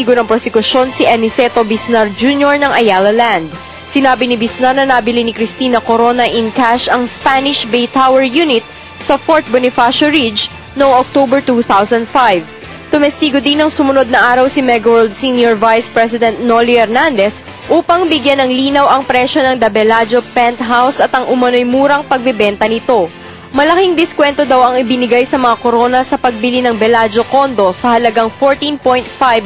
testigo ng prosekusyon si Aniceto Biznar Jr. ng Ayala Land. Sinabi ni Biznar na nabili ni Cristina Corona in cash ang Spanish Bay Tower Unit sa Fort Bonifacio Ridge noong October 2005. Tumestigo din ng sumunod na araw si Megaworld Senior Vice President Noli Hernandez upang bigyan ng linaw ang presyo ng The Bellagio Penthouse at ang umano'y murang pagbebenta nito. Malaking diskwento daw ang ibinigay sa mga Corona sa pagbili ng Bellagio condo sa halagang 14.5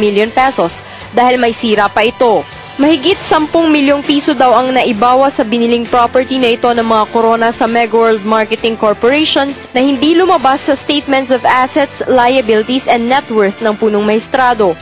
million pesos dahil may sira pa ito. Mahigit 10 milyong piso daw ang naibawa sa biniling property na ito ng mga Corona sa Megaworld Marketing Corporation na hindi lumabas sa Statements of Assets, Liabilities and Net Worth ng punong maestrado.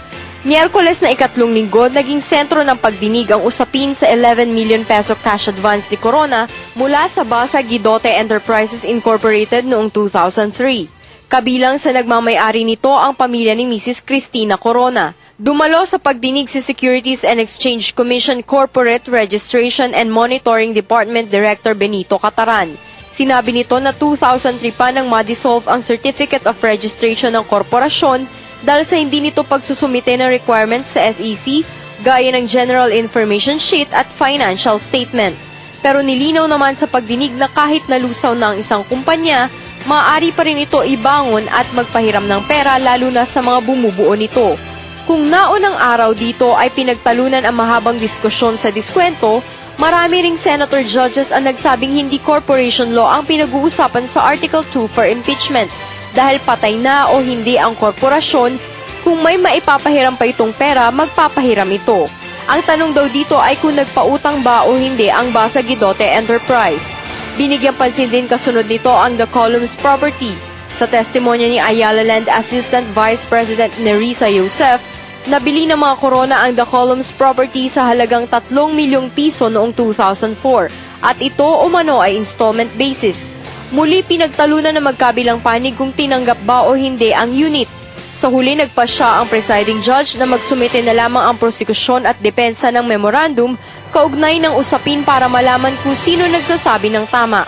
Miyerkules na ikatlong linggo, naging sentro ng pagdinig ang usapin sa 11 million peso cash advance ni Corona mula sa Basa Guidote Enterprises Incorporated noong 2003. Kabilang sa nagmamay-ari nito ang pamilya ni Mrs. Cristina Corona. Dumalo sa pagdinig si Securities and Exchange Commission Corporate Registration and Monitoring Department Director Benito Cataran. Sinabi nito na 2003 pa nang ma-dissolve ang Certificate of Registration ng korporasyon dahil sa hindi nito pagsusumite ng requirements sa SEC gaya ng General Information Sheet at Financial Statement. Pero nilinaw naman sa pagdinig na kahit nalusaw na ang isang kumpanya, maaari pa rin ito ibangon at magpahiram ng pera lalo na sa mga bumubuo nito. Kung naunang araw dito ay pinagtalunan ang mahabang diskusyon sa diskwento, marami ring senator judges ang nagsabing hindi corporation law ang pinag-uusapan sa Article 2 for impeachment dahil patay na o hindi ang korporasyon, kung may maipapahiram pa itong pera, magpapahiram ito. Ang tanong daw dito ay kung nagpautang ba o hindi ang Basa Guidote Enterprise. Binigyan pansin din kasunod nito ang The Columns property. Sa testimonya ni Ayala Land Assistant Vice President Nerissa Yosef, nabili ng mga Corona ang The Columns property sa halagang 3 milyong piso noong 2004 at ito umano ay installment basis. Muli pinagtalunan na magkabilang panig kung tinanggap ba o hindi ang unit. Sa huli nagpasya ang presiding judge na magsumite na lamang ang prosekusyon at depensa ng memorandum kaugnay ng usapin para malaman kung sino nagsasabi ng tama.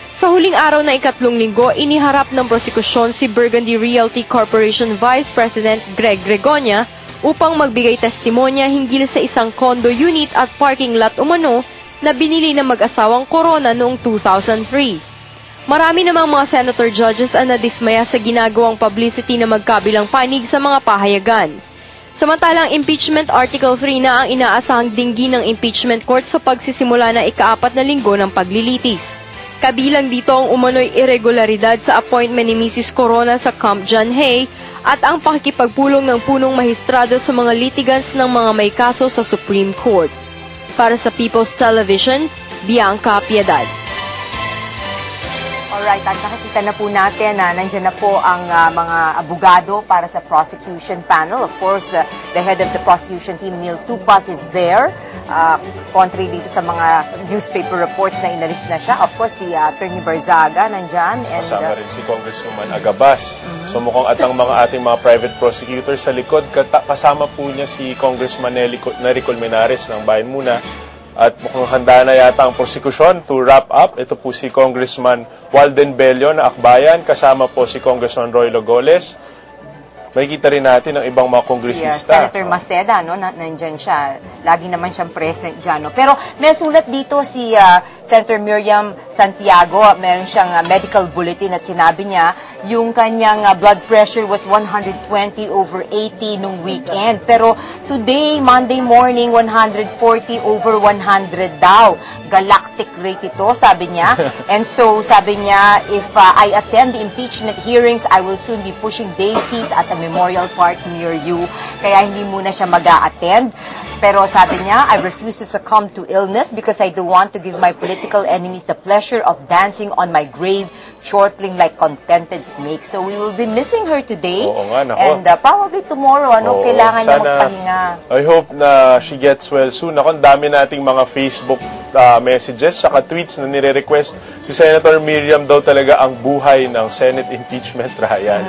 Sa huling araw na ikatlong linggo, iniharap ng prosekusyon si Burgundy Realty Corporation Vice President Greg Gregonia upang magbigay testimonya hinggil sa isang condo unit at parking lot umano na binili ng mag-asawang Corona noong 2003. Marami namang mga senator judges ang nadismaya sa ginagawang publicity na magkabilang panig sa mga pahayagan. Samantalang impeachment Article 3 na ang inaasahang dinggi ng impeachment court sa pagsisimula na ika-4 na linggo ng paglilitis. Kabilang dito ang umano'y irregularidad sa appointment ni Mrs. Corona sa Camp John Hay at ang pakikipagpulong ng punong mahistrado sa mga litigants ng mga may kaso sa Supreme Court. Para sa People's Television, Bianca Piedad. Alright, at nakikita na po natin na nandyan na po ang mga abogado para sa prosecution panel. Of course, the head of the prosecution team, Neil Tupas, is there. Contrary dito sa mga newspaper reports na inalis na siya. Of course, the Attorney Barzaga nandyan. And, kasama rin si Congresswoman Agabas. So mukhang at ang ating mga private prosecutors sa likod, kasama po niya si Congressman Nery Colmenares ng Bayan Muna. At mukhang handa na yata ang prosekusyon to wrap up. Ito po si Congressman Walden Bello na Akbayan. Kasama po si Congressman Roy Logoles. Makikita rin natin ang ibang mga kongresista. Si Senator Maceda, no? Nandyan siya. Lagi naman siyang present dyan. No? Pero may sulat dito si Senator Miriam Santiago. Meron siyang medical bulletin at sinabi niya yung kanyang blood pressure was 120/80 nung weekend. Pero today, Monday morning, 140/100 daw. Galactic rate ito, sabi niya. And so, sabi niya, if I attend the impeachment hearings, I will soon be pushing daisies at a memorial park near you. Kaya hindi muna siya mag-a-attend. Pero sabi niya, I refuse to succumb to illness because I don't want to give my political enemies the pleasure of dancing on my grave, chortling like contented snakes. So we will be missing her today. Oo nga, nako. And probably tomorrow, kailangan niya magpahinga. I hope na she gets well soon. Ako, ang dami nating mga Facebook messages saka tweets na nire-request si Senator Miriam daw talaga ang buhay ng Senate impeachment trial.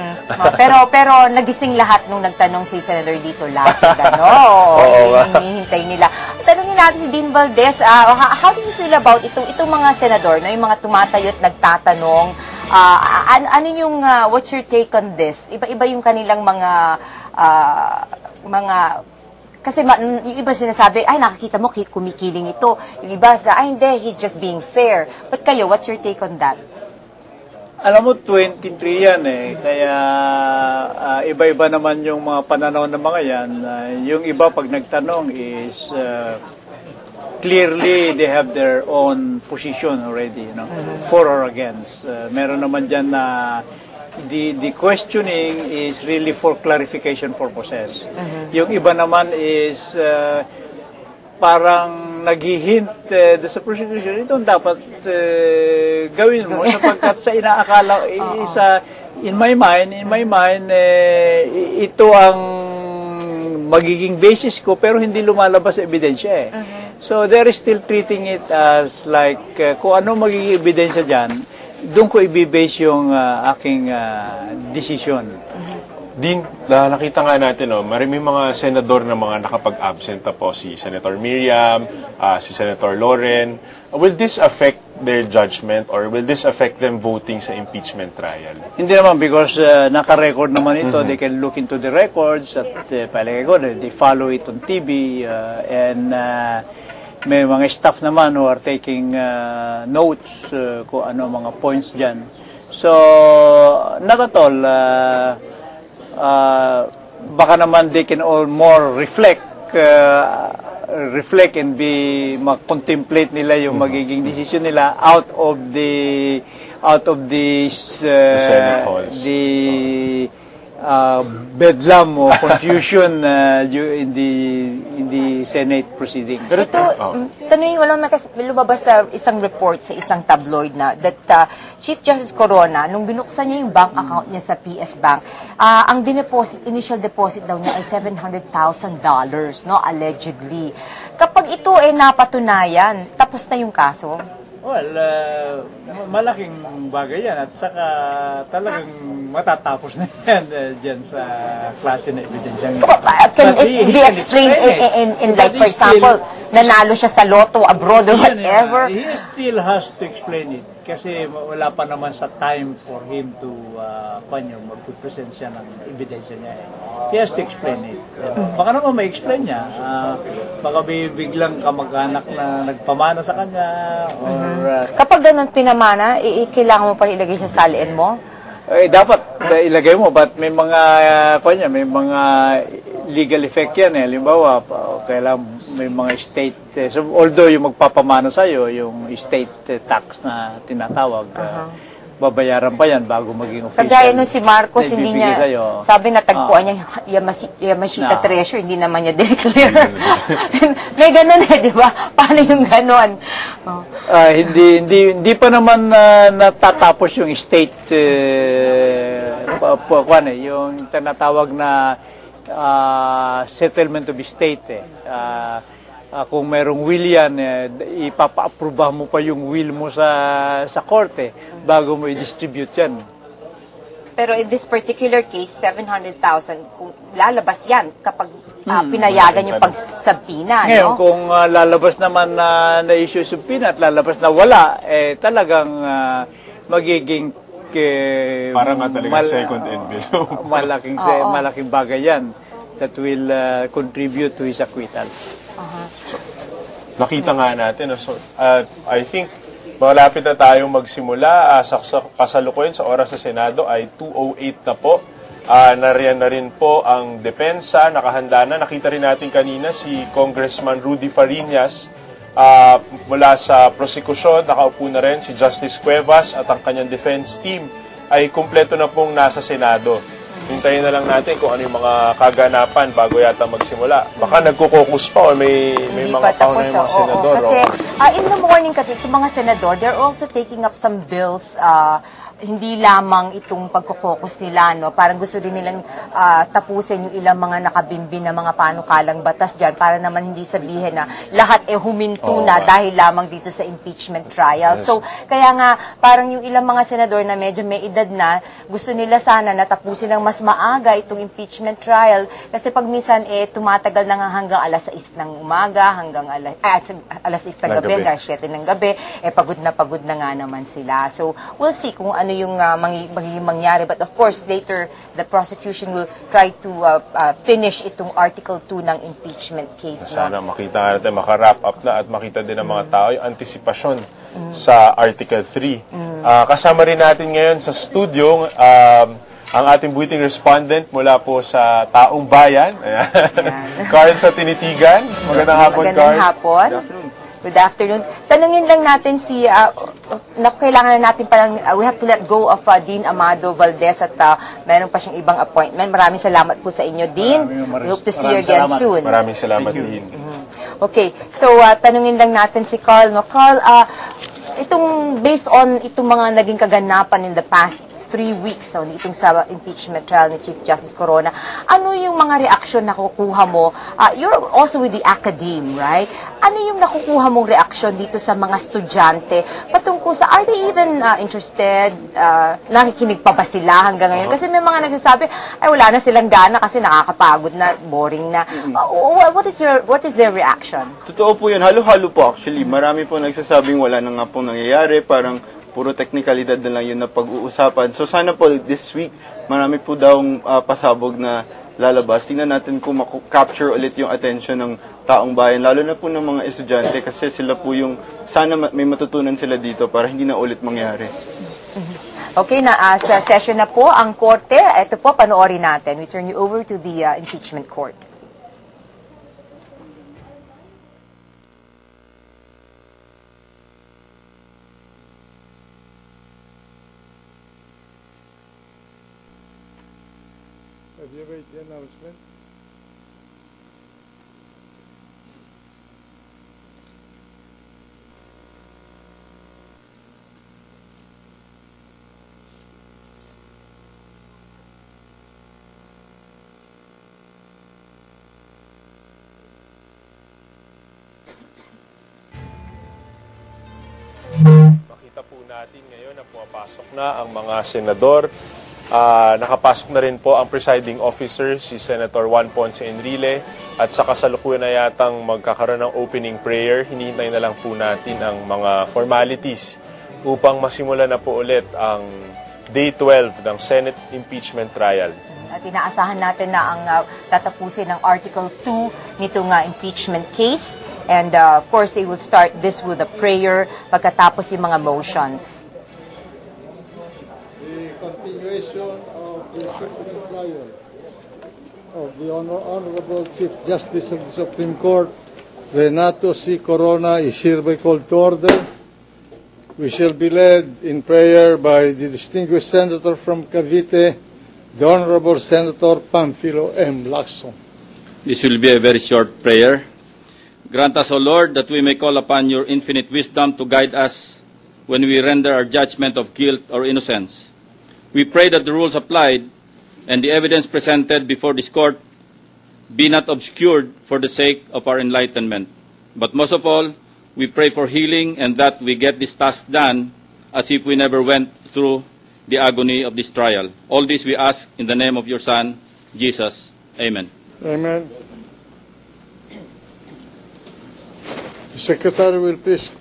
Pero nagising lahat nung nagtanong si Senator dito last. Hinihintay nila. Tanungin natin si Dean Valdez, how do you feel about itong mga senador, no? Yung mga tumatayo at nagtatanong, ano yung, what's your take on this? Iba-iba yung kanilang mga kasi yung iba sinasabi, ay nakikita mo kumikiling ito. Yung iba ay hindi, he's just being fair. But kayo, what's your take on that? Alam mo, 23 yan eh. Kaya iba-iba naman yung mga pananaw ng mga yan. Yung iba pag nagtanong is clearly they have their own position already, you know, for or against. Meron naman dyan na the questioning is really for clarification purposes. Yung iba naman is parang naghihint sa prosecution, ito dapat gawin mo sapagkat sa inaakala in my mind ito ang magiging basis ko pero hindi lumalabas sa ebidensya eh. So they're still treating it as like kung ano magiging ebidensya dyan, doon ko i-base yung aking decision. Din, nakita nga natin, maraming mga senador na mga nakapag-absent po, si Senator Miriam, si Senator Lauren. Will this affect their judgment or will this affect them voting sa impeachment trial? Hindi naman because naka-record naman ito. They can look into the records at palagay ko, they follow it on TV and may mga staff naman who are taking notes kung ano mga points dyan. So, not at all. Baka naman they can all more reflect and mag-contemplate nila yung magiging decision nila out of the Senate halls. bedlam o confusion in the Senate proceeding. Pero ito, tanungin ko lang, may lumabas sa isang report sa isang tabloid na that Chief Justice Corona, nung binuksan niya yung bank account niya sa PS Bank, ang initial deposit daw niya ay $700,000, no, allegedly. Kapag ito ay napatunayan, tapos na yung kaso? Well, malaking bagay yan at saka talagang matatapos na yan dyan sa klase na ebidensya. Can it be explained in like, for example, nanalo siya sa lotto abroad or whatever? He still has to explain it kasi wala pa naman sa time for him to mag-present siya ng ebidensya niya. He has to explain it. Baka naman ma-explain niya. Baka biglang kamag-anak na nagpamana sa kanya or kapag ganun pinamana, kailangan mo pa ilagay sa salin mo? Dapat ilagay mo, but may mga may mga legal effect yan eh. Halimbawa, kailangan may mga state, so although yung magpapamana sa'yo, yung state tax na tinatawag, babayaran pa yan bago maging official. Kagaya nun si Marcos, hindi niya, sa'yo. sabi natagpuan niya, Yamashita Treasure, hindi naman niya declare. May ganun eh, di ba? Paano yung ganun? Hindi pa naman natatapos yung state, yung tinatawag na settlement of state eh. Kung merong will yan, ipapa-approve mo pa yung will mo sa korte bago mo i-distribute yan. Pero in this particular case, 700,000, kung lalabas yan kapag pinayagan yung pagsabpina, Ngayon, no? kung lalabas naman na-issue subpoena at lalabas na wala, talagang magiging Parang nga talaga second envelope. malaking bagay yan that will contribute to his acquittal. So, nakita nga natin. So, I think malapit na tayong magsimula. Sa kasalukuyan sa oras sa Senado ay 2:08 na po. Nariyan na rin po ang depensa. Nakahanda na. Nakita rin natin kanina si Congressman Rudy Fariñas mula sa prosekusyon. Nakaupo na rin si Justice Cuevas at ang kanyang defense team ay kumpleto na pong nasa Senado. Hintayin na lang natin kung ano yung mga kaganapan bago yata magsimula. Baka nagkukokus pa o may mga pauna yung mga senador. Kasi in the morning, itong mga senador, they're also taking up some bills, hindi lamang itong pagkukokus nila, no? Parang gusto din nilang tapusin yung ilang mga nakabimbin na mga panukalang batas dyan para naman hindi sabihin na lahat huminto na dahil lamang dito sa impeachment trial. Yes. So, kaya nga, parang yung ilang mga senador na medyo may edad na, gusto nila sana na tapusin ng mas maaga itong impeachment trial kasi pag minsan tumatagal na nga hanggang alas 6 ng umaga, hanggang alas 6 ng gabi, hanggang 7 ng gabi, pagod na nga naman sila. So, we'll see kung ano ano yung magiging mangyari. But of course, later, the prosecution will try to finish itong Article 2 ng impeachment case. Sana makita natin, maka-wrap up na at makita din ng mga tao yung antisipasyon sa Article 3. Kasama rin natin ngayon sa studio ang ating buiting respondent mula po sa Taong Bayan. Carl sa Tinitigan. Magandang hapon, Carl. Magandang hapon. Good afternoon. Tanungin lang natin si, kailangan na natin parang, we have to let go of Dean Amado Valdez at meron pa siyang ibang appointment. Maraming salamat po sa inyo, Dean. We hope to see you again soon. Maraming salamat, Dean. Okay, so tanungin lang natin si Carl. No? Carl, itong based on itong mga naging kaganapan in the past 3 weeks, itong sa impeachment trial ni Chief Justice Corona, ano yung mga reaksyon na kukuha mo? You're also with the academe, right? Ano yung nakukuha mong reaksyon dito sa mga estudyante patungkol sa, are they even interested? Nakikinig pa ba sila hanggang ngayon? Kasi may mga nagsasabi, ay wala na silang gana kasi nakakapagod na, boring na. What is their reaction? Totoo po yun. Halo-halo po actually. Marami po nagsasabing wala na nga pong nangyayari. Parang puro teknikalidad na lang yun na pag-uusapan. So sana po this week, marami po daw pasabog na lalabas. Tingnan natin kung capture ulit yung attention ng taong bayan, lalo na po ng mga estudyante kasi sila po yung, sana may matutunan sila dito para hindi na ulit mangyari. Okay, sa session na po ang korte. Ito po, panoorin natin. We turn you over to the impeachment court. Have you made the announcement? Makita po natin ngayon na pumapasok na ang mga senador. Nakapasok na rin po ang presiding officer, si Senator Juan Ponce Enrile, at sa kasalukuyan na yatang magkakaroon ng opening prayer. Hinihintay na lang po natin ang mga formalities upang masimula na po ulit ang Day 12 ng Senate impeachment trial. At inaasahan natin na ang tatapusin ng Article 2 nitong impeachment case. And of course, they will start this with a prayer pagkatapos yung mga motions. Continuation of the impeachment trial of the Honorable Chief Justice of the Supreme Court, Renato C. Corona, is hereby called to order. We shall be led in prayer by the distinguished Senator from Cavite, the Honorable Senator Pamphilo M. Lacson. This will be a very short prayer. Grant us, O Lord, that we may call upon your infinite wisdom to guide us when we render our judgment of guilt or innocence. We pray that the rules applied and the evidence presented before this court be not obscured for the sake of our enlightenment. But most of all, we pray for healing and that we get this task done as if we never went through the agony of this trial. All this we ask in the name of your Son, Jesus. Amen. Amen. The Secretary will please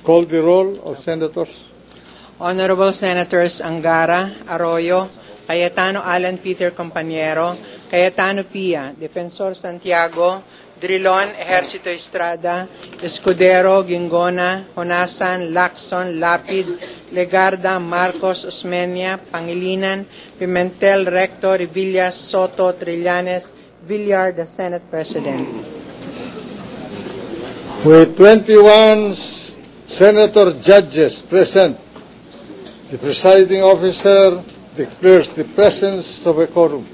call the roll of senators. Honorable Senators Angara, Arroyo, Cayetano Alan Peter Compañero, Cayetano Pia, Defensor Santiago, Drilon Ejercito Estrada, Escudero, Gingona, Honasan, Lacson, Lapid, Legarda, Marcos, Osmeña, Pangilinan, Pimentel, Rector, Villas, Soto, Trillanes, Villar, the Senate President. With 21 senator judges present, the presiding officer declares the presence of a quorum.